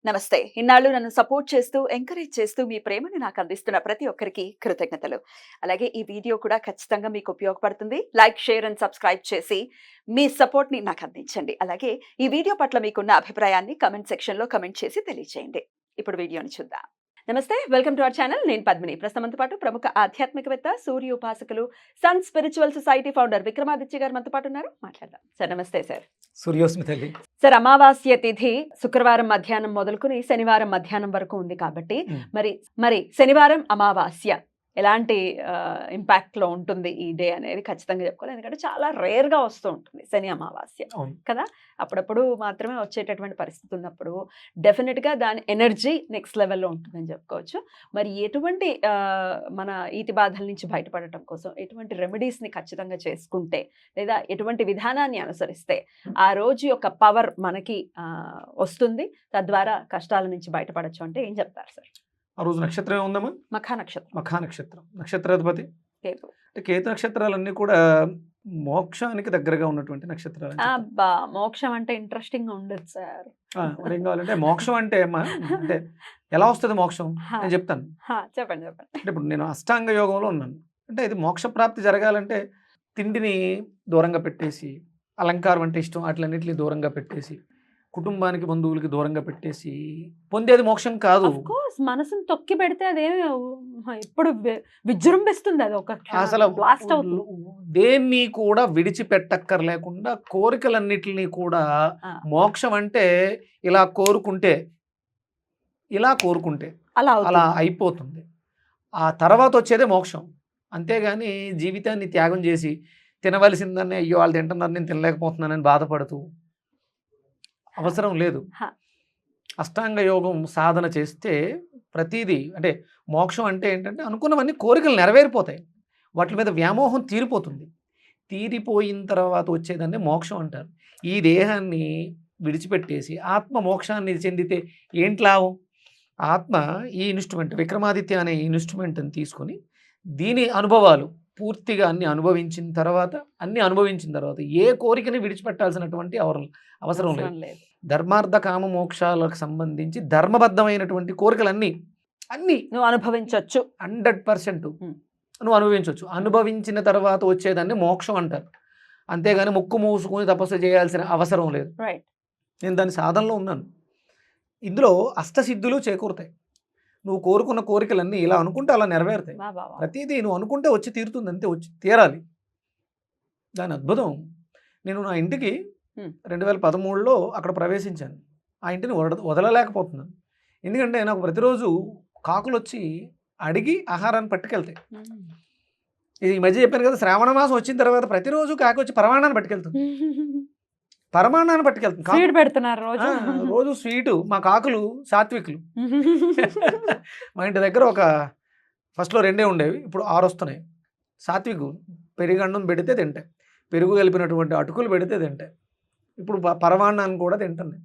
నమస్తే. ఇన్నాళ్ళు నన్ను సపోర్ట్ చేస్తూ, ఎంకరేజ్ చేస్తూ మీ ప్రేమని నాకు అందిస్తున్న ప్రతి ఒక్కరికి కృతజ్ఞతలు. అలాగే ఈ వీడియో కూడా ఖచ్చితంగా మీకు ఉపయోగపడుతుంది. లైక్, షేర్ అండ్ సబ్స్క్రైబ్ చేసి మీ సపోర్ట్‌ని నాకు అందించండి. అలాగే ఈ వీడియో పట్ల మీకున్న అభిప్రాయాన్ని కామెంట్ సెక్షన్‌లో కామెంట్ చేసి తెలియజేయండి. ఇప్పుడు వీడియోని చూద్దాం. నమస్తే. Welcome to our channel. నేను పద్మిని. ప్రస్తుతంతో పాటు ప్రముఖ ఆధ్యాత్మికవేత్త, సూర్య ఉపాసకులు, sun spiritual society founder Vikramaditya గారు మనతో పాటు ఉన్నారు. మాట్లాడదాం. సార్ నమస్తే సార్. సూర్యోస్మి తల్లి. సార్, అమావాస్య తిథి శుక్రవారం మధ్యాహ్నం మొదలుకొని శనివారం మధ్యాహ్నం వరకు ఉంది కాబట్టి మరి శనివారం అమావాస్య ఎలాంటి ఇంపాక్ట్ లో ఉంటుంది ఈ డే అనేది ఖచ్చితంగా చెప్పుకోవాలి. ఎందుకంటే చాలా రేర్ గా వస్తూ ఉంటుంది శని అమావాస్య కదా. అప్పుడప్పుడు మాత్రమే వచ్చేటటువంటి పరిస్థితి ఉన్నప్పుడు డెఫినెట్ గా దాని ఎనర్జీ నెక్స్ట్ లెవెల్లో ఉంటుందని చెప్పుకోవచ్చు. మరి ఎటువంటి మన ఈతి బాధల నుంచి బయటపడటం కోసం ఎటువంటి రెమెడీస్ ని ఖచ్చితంగా చేసుకుంటే లేదా ఎటువంటి విధానాన్ని అనుసరిస్తే ఆ రోజు యొక్క పవర్ మనకి వస్తుంది, తద్వారా కష్టాల నుంచి బయటపడచ్చు అంటే ఏం చెప్తారు సార్? ఆ రోజు నక్షత్రం ఏముందమ్మా? మఖా నక్షత్రం. నక్షత్రాధిపతి కేతు. అంటే కేతు నక్షత్రాలన్నీ కూడా మోక్షానికి దగ్గరగా ఉన్నటువంటి నక్షత్రాలు. మోక్షం అంటే ఇంట్రెస్టింగ్ ఉండదు సార్. ఏం కావాలంటే మోక్షం అంటే అంటే ఎలా వస్తుంది మోక్షం నేను చెప్తాను. చెప్పండి. అంటే ఇప్పుడు నేను అష్టాంగ యోగంలో ఉన్నాను. అంటే ఇది మోక్ష ప్రాప్తి జరగాలంటే తిండిని దూరంగా పెట్టేసి, అలంకారం అంటే ఇష్టం వాటిలన్నింటినీ దూరంగా పెట్టేసి, కుటుంబానికి బంధువులకి దూరంగా పెట్టేసి పొందేది మోక్షం కాదు. మనసును తొక్కి పెడితే అదేమి ఎప్పుడు విజృంభిస్తుంది. అది ఒక అసలు దేన్ని కూడా విడిచిపెట్టక్కర్లేకుండా కోరికలన్నిటిని కూడా మోక్షం అంటే ఇలా కోరుకుంటే అలా అయిపోతుంది. ఆ తర్వాత వచ్చేదే మోక్షం. అంతేగాని జీవితాన్ని త్యాగం చేసి తినవలసిందని అయ్యో వాళ్ళు తింటున్నారు నేను తినలేకపోతున్నానని బాధపడుతూ అవసరం లేదు. అష్టాంగ యోగం సాధన చేస్తే ప్రతిదీ అంటే మోక్షం అంటే ఏంటంటే అనుకున్నవన్నీ కోరికలు నెరవేరిపోతాయి, వాటి మీద వ్యామోహం తీరిపోతుంది. తీరిపోయిన తర్వాత వచ్చేదాన్ని మోక్షం అంటారు. ఈ దేహాన్ని విడిచిపెట్టేసి ఆత్మ మోక్షాన్ని చెందితే ఏంటి లాభం? ఆత్మ ఈ ఇన్స్ట్రుమెంట్ విక్రమాదిత్య అనే ఇన్స్ట్రుమెంట్ని తీసుకొని దీని అనుభవాలు పూర్తిగా అన్ని అనుభవించిన తర్వాత ఏ కోరికని విడిచిపెట్టాల్సినటువంటి అవసరం లేదు. ధర్మార్థ కామ మోక్షాలకు సంబంధించి ధర్మబద్ధమైనటువంటి కోరికలన్నీ నువ్వు అనుభవించవచ్చు. 100% నువ్వు అనుభవించవచ్చు. అనుభవించిన తర్వాత వచ్చేదాన్ని మోక్షం అంటారు. అంతేగాని ముక్కు మూసుకొని తపస్సు చేయాల్సిన అవసరం లేదు. నేను దాని సాధనలో ఉన్నాను. ఇందులో అష్టసిద్ధులు చేకూరుతాయి. నువ్వు కోరుకున్న కోరికలన్నీ ఇలా అనుకుంటే అలా నెరవేరుతాయి. ప్రతిదీ నువ్వు అనుకుంటే వచ్చి తీరుతుంది, అంతే వచ్చి తీరాలి. దాని అద్భుతం. నేను నా ఇంటికి 2013లో అక్కడ ప్రవేశించాను. ఆ ఇంటిని వదలలేకపోతున్నాను. ఎందుకంటే నాకు ప్రతిరోజు కాకులు వచ్చి అడిగి ఆహారాన్ని పట్టుకెళ్తాయి. ఇది ఈ మధ్య చెప్పాను కదా, శ్రావణ మాసం వచ్చిన తర్వాత ప్రతిరోజు కాకి వచ్చి పరమాణాన్ని పట్టుకెళ్తుంది. రోజు స్వీటు. మా కాకులు సాత్వికులు. మా ఇంటి దగ్గర ఒక ఫస్ట్లో 2 ఉండేవి, ఇప్పుడు 6 వస్తున్నాయి. సాత్వికు పెరుగన్నం పెడితే తింటాయి, పెరుగు కలిపినటువంటి అటుకులు పెడితే తింటాయి. ఇప్పుడు పరమాన్నాన్ని కూడా తింటుంది.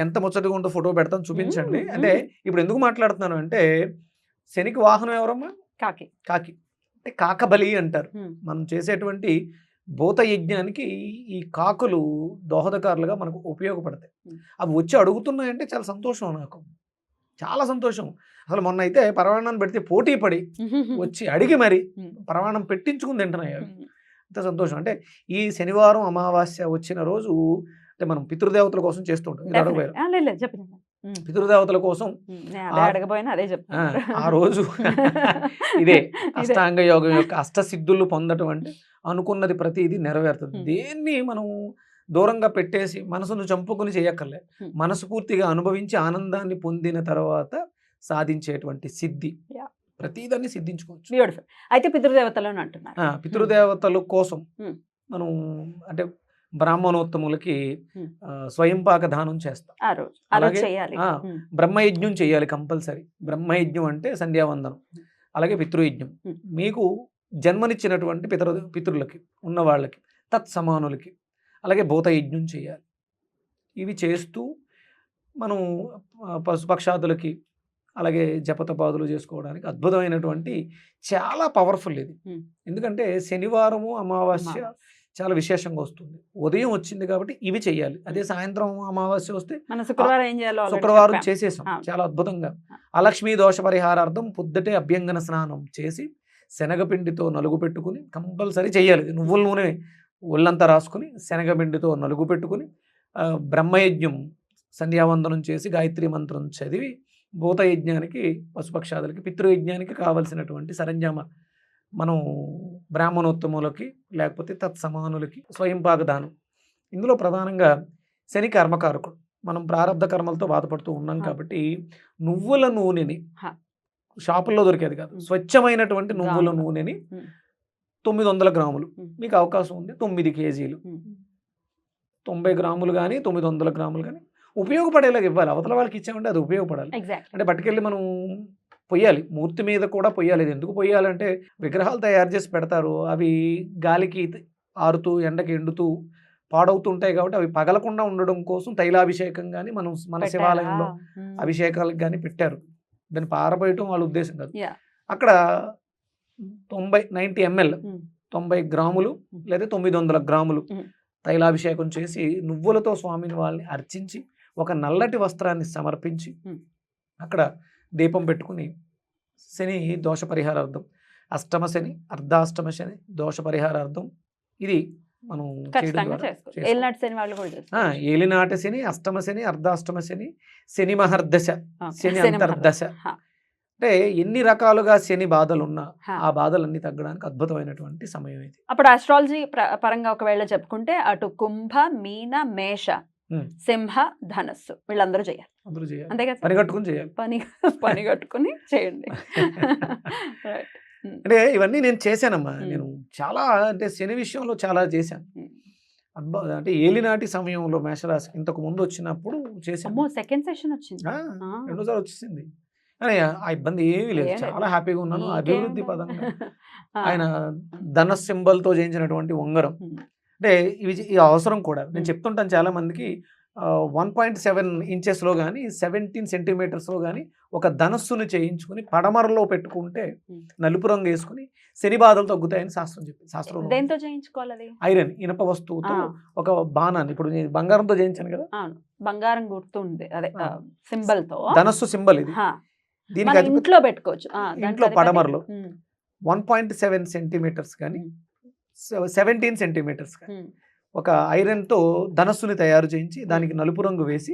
ఎంత ముచ్చటగా ఉందో ఫోటో పెడతాను, చూపించండి. అంటే ఇప్పుడు ఎందుకు మాట్లాడుతున్నాను అంటే శనికి వాహనం ఎవరమ్మా? కాకి. అంటే కాకబలి అంటారు. మనం చేసేటువంటి భూత యజ్ఞానికి ఈ కాకులు దోహదకారులుగా మనకు ఉపయోగపడతాయి. అవి వచ్చి అడుగుతున్నాయంటే చాలా సంతోషం, నాకు చాలా సంతోషం. అసలు మొన్న అయితే పరమాణాన్ని పెడితే పోటీ పడి వచ్చి అడిగి మరి పరమాణం పెట్టించుకుని తింటున్నాయి. అంత సంతోషం. అంటే ఈ శనివారం అమావాస్య వచ్చిన రోజు అంటే మనం పితృదేవతల కోసం చేస్తూ ఉంటాం. పితృదేవతల కోసం ఆ రోజు ఇదే అష్టాంగ యోగం యొక్క అష్టసిద్ధులు పొందటం అంటే అనుకున్నది ప్రతిదీ నెరవేరుతుంది. దేన్ని మనం దూరంగా పెట్టేసి మనసును చంపుకుని చేయక్కర్లే. మనస్ఫూర్తిగా అనుభవించి ఆనందాన్ని పొందిన తర్వాత సాధించేటువంటి సిద్ధి ప్రతిదాన్ని సిద్ధించుకోవచ్చు. అయితే పితృదేవతలను అంటున్నారు. పితృదేవతల కోసం మనం అంటే బ్రాహ్మణోత్తములకి స్వయంపాక దానం చేస్తాం. అలాగే బ్రహ్మయజ్ఞం చేయాలి కంపల్సరీ. బ్రహ్మయజ్ఞం అంటే సంధ్యావందనం. అలాగే పితృయజ్ఞం మీకు జన్మనిచ్చినటువంటి పితరులకి ఉన్న వాళ్ళకి తత్సమానులకి. అలాగే భూతయజ్ఞం చేయాలి. ఇవి చేస్తూ మనం పశుపక్షాదులకి అలాగే జపతపాదులు చేసుకోవడానికి అద్భుతమైనటువంటి చాలా పవర్ఫుల్ ఇది. ఎందుకంటే శనివారము అమావాస్య చాలా విశేషంగా వస్తుంది. ఉదయం వచ్చింది కాబట్టి ఇవి చెయ్యాలి. అదే సాయంత్రం అమావాస్య వస్తే మన శుక్రవారం ఏం చేయాలో already శుక్రవారం చెప్పాం. చేసేసాం అవును. చాలా అద్భుతంగా. అలక్ష్మీ దోష పరిహారార్థం పొద్దుటే అభ్యంగన స్నానం చేసి శనగపిండితో నలుగు పెట్టుకుని కంపల్సరీ చెయ్యాలి. నువ్వుల నూనె ఒళ్ళంతా రాసుకుని శనగపిండితో నలుగు పెట్టుకుని బ్రహ్మయజ్ఞం సంధ్యావందనం చేసి గాయత్రి మంత్రం చదివి భూతయజ్ఞానికి పశుపక్షాదులకి పితృయజ్ఞానికి కావలసినటువంటి సరంజామ మనం బ్రాహ్మణోత్తములకి లేకపోతే తత్సమానులకి స్వయంపాక దానం. ఇందులో ప్రధానంగా శని కర్మకారకుడు. మనం ప్రారంధ కర్మలతో బాధపడుతూ ఉన్నాం కాబట్టి నువ్వుల నూనెని షాపుల్లో దొరికేది కాదు, స్వచ్ఛమైనటువంటి నువ్వుల నూనెని 900 గ్రాములు, మీకు అవకాశం ఉంది 9 కేజీలు, 90 గ్రాములు కానీ 900 గ్రాములు కానీ ఉపయోగపడేలాగా ఇవ్వాలి. అవతల వాళ్ళకి ఇచ్చామంటే అది ఉపయోగపడాలి. అంటే పట్టుకెళ్ళి మనం పొయ్యాలి, మూర్తి మీద కూడా పొయ్యాలి. ఇది ఎందుకు పొయ్యాలంటే విగ్రహాలు తయారు చేసి పెడతారు, అవి గాలికి ఆరుతూ ఎండకి ఎండుతూ పాడవుతుంటాయి కాబట్టి అవి పగలకుండా ఉండడం కోసం తైలాభిషేకం కానీ మన శివాలయంలో అభిషేకాలకు కానీ పెట్టారు. దాన్ని పారబోయటం వాళ్ళ ఉద్దేశం కాదు. అక్కడ 90 ml 90 గ్రాములు లేదా 900 గ్రాములు తైలాభిషేకం చేసి నువ్వులతో స్వామిని వాళ్ళని అర్చించి ఒక నల్లటి వస్త్రాన్ని సమర్పించి అక్కడ దీపం పెట్టుకుని శని దోష పరిహారార్థం, అష్టమ శని అర్ధాష్టమ శని దోష పరిహారార్థం ఇది మనం ఏలినాటి శని, అష్టమ శని, అర్ధాష్టమ శని, శని మహర్దశ, శని అంతర్దశ, అంటే ఎన్ని రకాలుగా శని బాధలు ఉన్నా ఆ బాధలన్నీ తగ్గడానికి అద్భుతమైనటువంటి సమయం ఇది. అప్పుడు ఆస్ట్రాలజీ పరంగా ఒకవేళ చెప్పుకుంటే అటు కుంభ, మీన, మేష, సింహ, ధనస్సు వీళ్ళందరూ చేయాలి. అందరూ చేయాలి, అంతే కదా, పని కట్టుకుని చేయాలి, పని కట్టుకుని చేయండి. అంటే ఇవన్నీ నేను చేశానమ్మా. నేను చాలా అంటే శని విషయంలో చాలా చేశాను. అంటే ఏలినాటి సమయంలో మేషరాశి ఇంతకు ముందు వచ్చినప్పుడు చేశాను. సెకండ్ సెషన్ వచ్చింది, రెండోసారి వచ్చేసింది. కానీ ఆ ఇబ్బంది ఏమీ లేదు, చాలా హ్యాపీగా ఉన్నాను. అభివృద్ధి పదంగా ఆయన ధన సింబల్తో చేయించినటువంటి ఉంగరం, అంటే ఇవి అవసరం కూడా. నేను చెప్తుంటాను చాలా మందికి 1.7 ఇంచెస్లో కానీ 17 సెంటీమీటర్స్లో కానీ ఒక ధనస్సును చేయించుకుని పడమరలో పెట్టుకుంటే నలుపు రంగు వేసుకుని శని బాధలు తగ్గుతాయని శాస్త్రం చెప్పింది. శాస్త్రం దేంతో చేయించుకోవాలి? ఐరన్ ఇనప వస్తువుతో ఒక బాణాన్ని, ఇప్పుడు నేను బంగారంతో చేయించాను కదా, బంగారం గుర్తుంది, అదే సింబల్ తో ధనస్సు సింబల్ ఇది. దీనికి ఇంట్లో పెట్టుకోవచ్చు, ఇంట్లో పడమరలో 1.7 సెంటీమీటర్స్ కానీ 17 సెంటీమీటర్స్ కానీ ఒక ఐరన్తో ధనస్సుని తయారు చేయించి దానికి నలుపు రంగు వేసి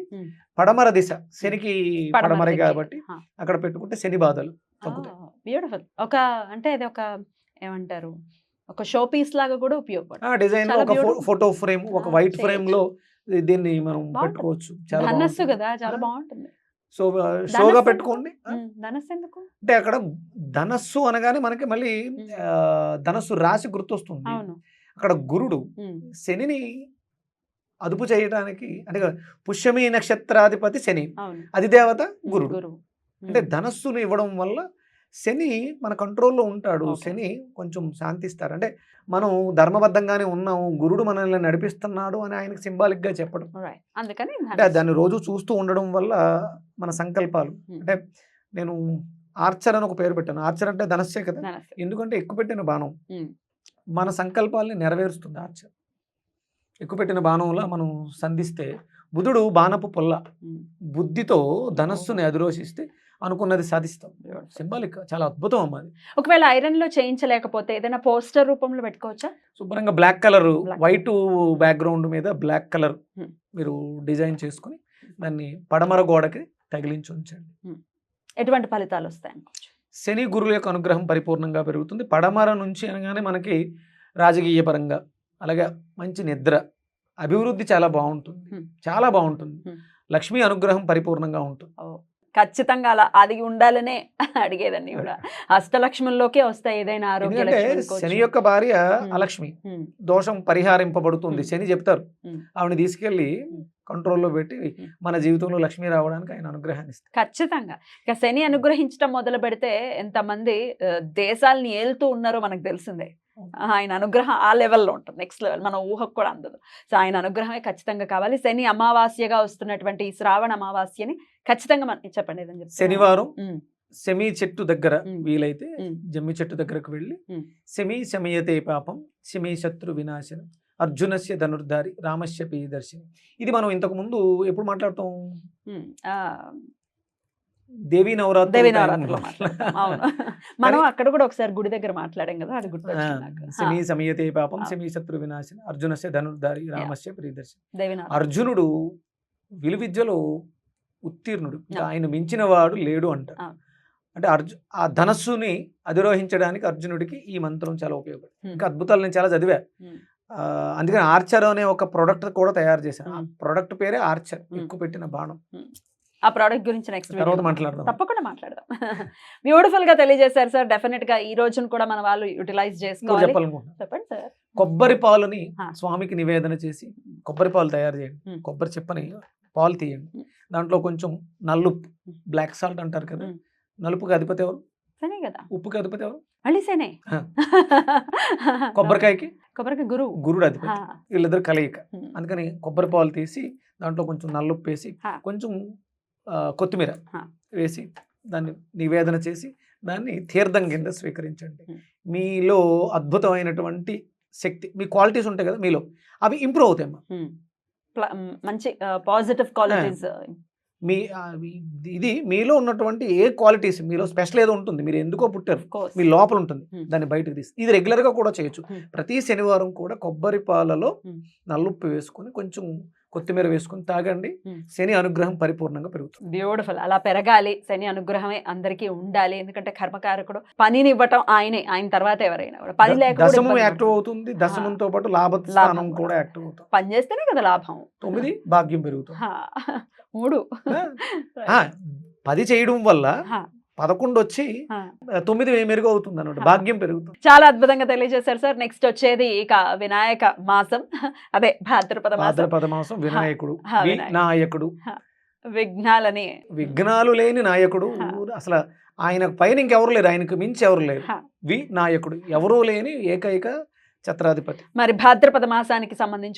పడమర దిశ, శనికి పడమర కాబట్టి అక్కడ పెట్టుకుంటే శని బాధలు తగ్గుతాయి. బ్యూటిఫుల్. ఒక అంటే అది ఒక ఏమంటారు, ఒక షో పీస్ లాగా కూడా ఉపయోగపడుతుంది. డిజైన్ ఒక ఫోటో ఫ్రేమ్, ఒక వైట్ ఫ్రేమ్ లో దీన్ని మనం పెట్టుకోవచ్చు. ధనస్సు కదా, చాలా బాగుంటుంది. సో షోగా పెట్టుకోండి. ధనస్సు ఎందుకు అంటే అక్కడ ధనస్సు అనగానే మనకి మళ్ళీ ధనస్సు రాశి గుర్తొస్తుంది. అక్కడ గురుడు శనిని అదుపు చేయడానికి, అంటే పుష్యమి నక్షత్రాధిపతి శని, అధిదేవత గురుడు. అంటే ధనస్సును ఇవ్వడం వల్ల శని మన కంట్రోల్లో ఉంటాడు. శని కొంచెం శాంతిస్తారు. అంటే మనం ధర్మబద్ధంగానే ఉన్నాము, గురుడు మనల్ని నడిపిస్తున్నాడు అని ఆయనకి సింబాలిక్ గా చెప్పడం. అందుకని అంటే దాన్ని రోజు చూస్తూ ఉండడం వల్ల మన సంకల్పాలు, అంటే నేను ఆర్చర్ అని ఒక పేరు పెట్టాను. ఆర్చర్ అంటే ధనస్సే కదా, ఎందుకంటే ఎక్కుపెట్టిన బాణం మన సంకల్పాలని నెరవేరుస్తుంది. ఆర్చర్ ఎక్కుపెట్టిన బాణంలా మనం సంధిస్తే, బుధుడు బాణపు పొల్ల, బుద్ధితో ధనస్సుని అధిరోషిస్తే అనుకున్నది సాధిస్తాం. సింబాలిక్ చాలా అద్భుతం అమ్మా అది. ఒకవేళ ఐరన్ లో చేయించలేకపోతే ఏదైనా పోస్టర్ రూపంలో పెట్టుకోవచ్చా? శుభ్రంగా బ్లాక్ కలర్, వైట్ బ్యాక్గ్రౌండ్ మీద బ్లాక్ కలర్ మీరు డిజైన్ చేసుకుని దాన్ని పడమర గోడకి తగిలించి ఉంచండి. ఎటువంటి ఫలితాలు వస్తాయి? శని గురువుల యొక్క అనుగ్రహం పరిపూర్ణంగా పెరుగుతుంది. పడమర నుంచి అనగానే మనకి రాజకీయ పరంగా, అలాగే మంచి నిద్ర, అభివృద్ధి చాలా బాగుంటుంది, చాలా బాగుంటుంది. లక్ష్మీ అనుగ్రహం పరిపూర్ణంగా ఉంటుంది. ఖచ్చితంగా అలా అది ఉండాలనే అడిగేదాన్ని కూడా. అష్టలక్ష్ముల్లోకే వస్తాయి ఏదైనా ఆరోగ్య. శని యొక్క భార్య అలక్ష్మి, దోషం పరిహారింపబడుతుంది. శని చెప్తారు, ఆవిడని తీసుకెళ్లి కంట్రోల్లో పెట్టి మన జీవితంలో లక్ష్మి రావడానికి ఆయన అనుగ్రహాన్ని ఇస్తారు. ఖచ్చితంగా. ఇక శని అనుగ్రహించడం మొదలు పెడితే ఎంతమంది దేశాలని ఏలుతూ ఉన్నారో మనకు తెలిసిందే. ఆయన అనుగ్రహం ఆ లెవెల్లో ఉంటుంది, నెక్స్ట్ లెవెల్, మన ఊహకు కూడా అందదు. సో ఆయన అనుగ్రహమే ఖచ్చితంగా కావాలి. శని అమావాస్యగా వస్తున్నటువంటి ఈ శ్రావణ అమావాస్యని ఖచ్చితంగా మనకి చెప్పండి ఏదని చెప్పి. శనివారం శమి చెట్టు దగ్గర వీలైతే జమ్మి చెట్టు దగ్గరకు వెళ్ళి శమి శమయతే పాపం శమి శత్రు వినాశనం అర్జునస్య ధనుర్ధారి రామస్య ప్రియదర్శిని. ఇది మనం ఇంతకు ముందు ఎప్పుడు మాట్లాడతాం? దేవీ నవరాత్రి దేవి నవరాత్రిలో మాట్లాడతాం. అవును. మనం అక్కడ కూడా ఒకసారి గుడి దగ్గర మాట్లాడాం కదా, అది గుర్తొచ్చింది నాకు. శమీ సమయతే పాపం శమీ శత్రు వినాశిని అర్జునస్య ధనుర్ధారి రామస్య ప్రియదర్శిని. దేవి నవరాత్రి. అర్జునుడు విలువిద్యలో ఉత్తీర్ణుడు, ఇంకా ఆ. ఆయన మించిన వాడు లేడు అంటారు. ఆ. అంటే ఆ ధనస్సుని అధిరోహించడానికి అర్జునుడికి ఈ మంత్రం చాలా ఉపయోగపడుతుంది. Hmm. ఇంకా అద్భుతాలు నేను చాలా చదివా. అందుకని ఆర్చర్ అనే ఒక ప్రొడక్ట్ కూడా తయారు చేశాను. ఆ ప్రొడక్ట్ పేరే ఆర్చర్, ఎక్కువ పెట్టిన బాణం. ఆ ప్రోడక్ట్ గురించి నెక్స్ట్ తర్వాత మాట్లాడదాం. తప్పకుండా మాట్లాడదాం. బ్యూటిఫుల్ గా తెలియజేశారు సార్. డెఫినెట్ గా ఈ రోజును కూడా మన వాళ్ళు యూటిలైజ్ చేసుకోవాలి. చెప్పాలనుకుంటున్నాను. చెప్పండి సార్. కొబ్బరి పాలుని ఆ. స్వామికి నివేదన చేసి కొబ్బరి పాలు తయారు చేయండి. కొబ్బరి చెప్పని పాలు తీయండి. దాంట్లో కొంచెం నల్లుప్పు, బ్లాక్ సాల్ట్ అంటారు కదా, నలుపుకి అధిపతి ఎవరు? సరే కదా. ఉప్పుకి అధిపతి ఎవరు? మళ్ళీ సేనే. కొబ్బరికాయకి గురువు. గురుడు అధిపతి. వీళ్ళిద్దరు కలయిక. అందుకని కొబ్బరి పాలు తీసి దాంట్లో కొంచెం నల్లుప్పు వేసి కొంచెం కొత్తిమీర వేసి దాన్ని నివేదన చేసి దాన్ని తీర్థం కింద స్వీకరించండి. మీలో అద్భుతమైనటువంటి శక్తి, మీ క్వాలిటీస్ ఉంటాయి కదా మీలో, అవి ఇంప్రూవ్ అవుతాయమ్మా. మంచి పాజిటివ్ క్వాలిటీస్. మీ ఇది మీలో ఉన్నటువంటి ఏ క్వాలిటీస్, మీలో స్పెషల్ ఏదో ఉంటుంది, మీరు ఎందుకో పుట్టారు, మీ లోపల ఉంటుంది, దాన్ని బయటకు తీసి ఇది రెగ్యులర్గా కూడా చేయొచ్చు. ప్రతి శనివారం కూడా కొబ్బరి పాలలో నల్లుప్పు వేసుకొని కొంచెం కొత్తిమీర వేసుకొని తాగండి. శని అనుగ్రహం పరిపూర్ణంగా పెరుగుతుంది. బ్యూటిఫుల్. అలా పెరగాలి, శని అనుగ్రహమే అందరికీ ఉండాలి. ఎందుకంటే కర్మకారకుడు, పనిని ఇవ్వటం ఆయన తర్వాత ఎవరైనా కూడా. పని లేక దశమం యాక్టివ్ అవుతుంది, దశమంతో పాటు లాభ స్థానం కూడా యాక్టివ్ అవుతుంది. పని చేస్తేనే కదా లాభం. 9 భాగ్యం పెరుగుతుంది. 3 10 చేయడం వల్ల 11 వచ్చి 9 మెరుగు అవుతుంది అన్నమాట, భాగ్యం పెరుగుతుంది. చాలా అద్భుతంగా తెలియజేశారు సార్. నెక్స్ట్ వచ్చేది ఇక వినాయక మాసం, అదే భాద్రపద మాసం. వినాయకుడు, వినాయకుడు, విఘ్నాలు లేని నాయకుడు. అసలు ఆయన పైన ఇంకెవరు లేరు, ఆయనకు మించి ఎవరు లేరు. వినాయకుడు, ఎవరూ లేని ఏకైక ఛత్రాధిపతి. మరి భాద్రపద మాసానికి సంబంధించి